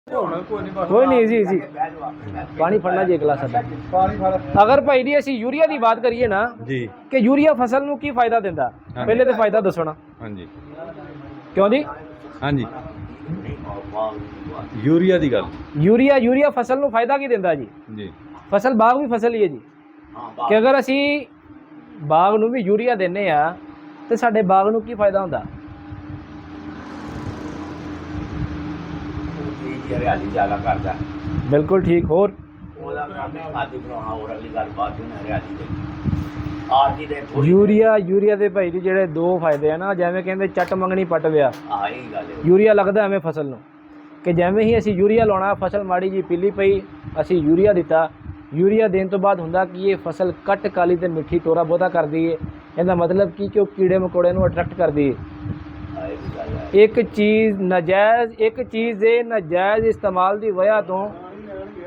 कोई नहीं इजी पानी फड़ना जी अगला साडा अगर भाई जी असीं यूरिया की बात करिए ना जी कि यूरिया फसल नूं की फायदा दिंदा पहले तो फायदा दसो ना हाँ जी क्यों जी हाँ जी यूरिया की गल यूरिया फसल नूं फायदा की दिंदा जी जी फसल बाग भी फसल ही है जी कि अगर असीं बाग नूं भी यूरिया दिंदे आ ते साडे बाग नूं की फायदा हुंदा हरियाली ज्यादा करता बिल्कुल ठीक होर यूरिया दे भाई जी ਜਿਹੜੇ ਦੋ ਫਾਇਦੇ ਆ ਨਾ ਜਿਵੇਂ ਕਹਿੰਦੇ ਚੱਟ ਮੰਗਣੀ ਪੱਟ ਵਿਆ यूरिया लगदा ਐਵੇਂ फसल ਨੂੰ ਕਿ ਜਿਵੇਂ ਹੀ ਅਸੀਂ यूरिया ਲਾਉਣਾ फसल ਮਾੜੀ ਜੀ ਪੀਲੀ ਪਈ ਅਸੀਂ यूरिया ਦਿੱਤਾ यूरिया देने तो बाद ਹੁੰਦਾ कि ਇਹ फसल ਕੱਟ ਕਾਲੀ ਤੇ ਮਿੱਠੀ ਟੋਰਾ ਬਹੁਤਾ ਕਰਦੀ ਹੈ ਇਹਦਾ ਮਤਲਬ ਕਿ ਉਹ ਕੀੜੇ ਮકોੜੇ ਨੂੰ ਅਟਰੈਕਟ ਕਰਦੀ ਹੈ एक चीज़ नाजायज़ एक चीज़ दे नाजायज़ इस्तेमाल की वजह तो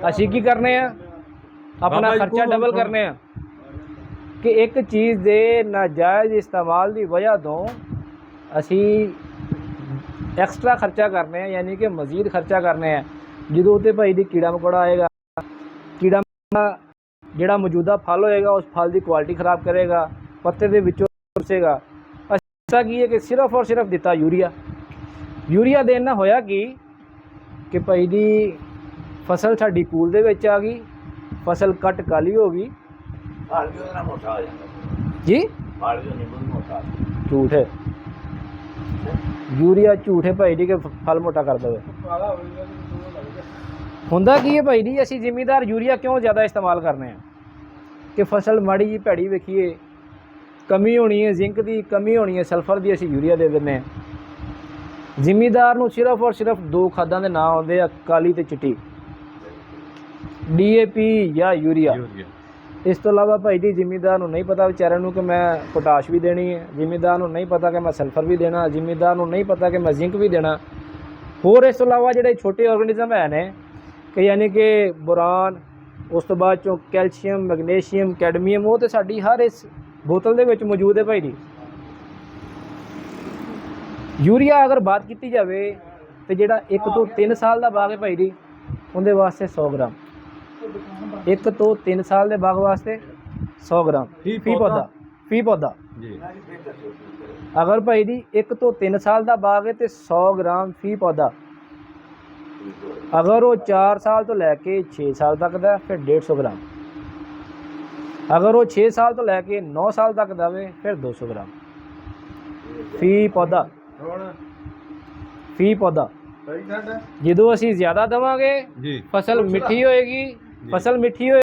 असी की करने अपना खर्चा डबल करने कि एक चीज़ दे नाजायज़ इस्तेमाल की वजह तो असी एक्सट्रा खर्चा करने यानी कि मज़ीद खर्चा करने जो उत्ते भाई दी कीड़ा मकोड़ा आएगा कीड़ा जिहड़ा मौजूदा फल होएगा उस फल की क्वालिटी खराब करेगा पत्ते दे विचों चुसेगा ऐसा की है कि सिर्फ और सिर्फ दिता यूरिया देना होया कि भाई दी फसल साडी कूल दे विच आ गई फसल कट काली हो गई जी झूठ है यूरिया झूठ है भाई जी कि फल मोटा कर दे हुंदा की है भाई जी असी जिमीदार यूरिया क्यों ज़्यादा इस्तेमाल करने कि फसल माड़ी जी भैड़ी वेखीए कमी होनी है जिंक की कमी होनी है सल्फर की असी यूरिया दे दें जिमीदार नूं सिर्फ और सिर्फ दो खादां दे नाम आउंदे आ काली ते चिट्टी DAP या यूरिया इस तो इलावा भाई जी जिमीदार नूं नहीं पता बेचारे नूं कि मैं पोटाश भी देनी है जिमीदार नूं नहीं पता कि मैं सल्फर भी देना जिमीदार नूं नहीं पता कि मैं जिंक भी देना होर इस तो इलावा जिहड़े छोटे ऑर्गेनिज्म है ने कि यानी कि बोरान उस तो बाद चों कैल्शियम मैगनीशियम कैडमियम वो तो साडी हर इस बोतल दे विच मौजूद है भाई जी यूरिया अगर बात की जाए तो जिहड़ा 1 तो 3 साल का बाग है भाई जी उहदे वास्ते 100 ग्राम 1 तो 3 साल के बाग वास्ते 100 ग्राम फी पौधा अगर भाई जी 1 तो 3 साल का बाग है तो 100 ग्राम फी पौधा अगर वो 4 साल तो लैके 6 साल तक का फिर 150 ग्राम अगर वो 6 साल तो लैके 9 साल तक दे फिर 200 ग्राम फी पौधा जो असी ज़्यादा देवांगे फसल मिठी होएगी फसल मिठी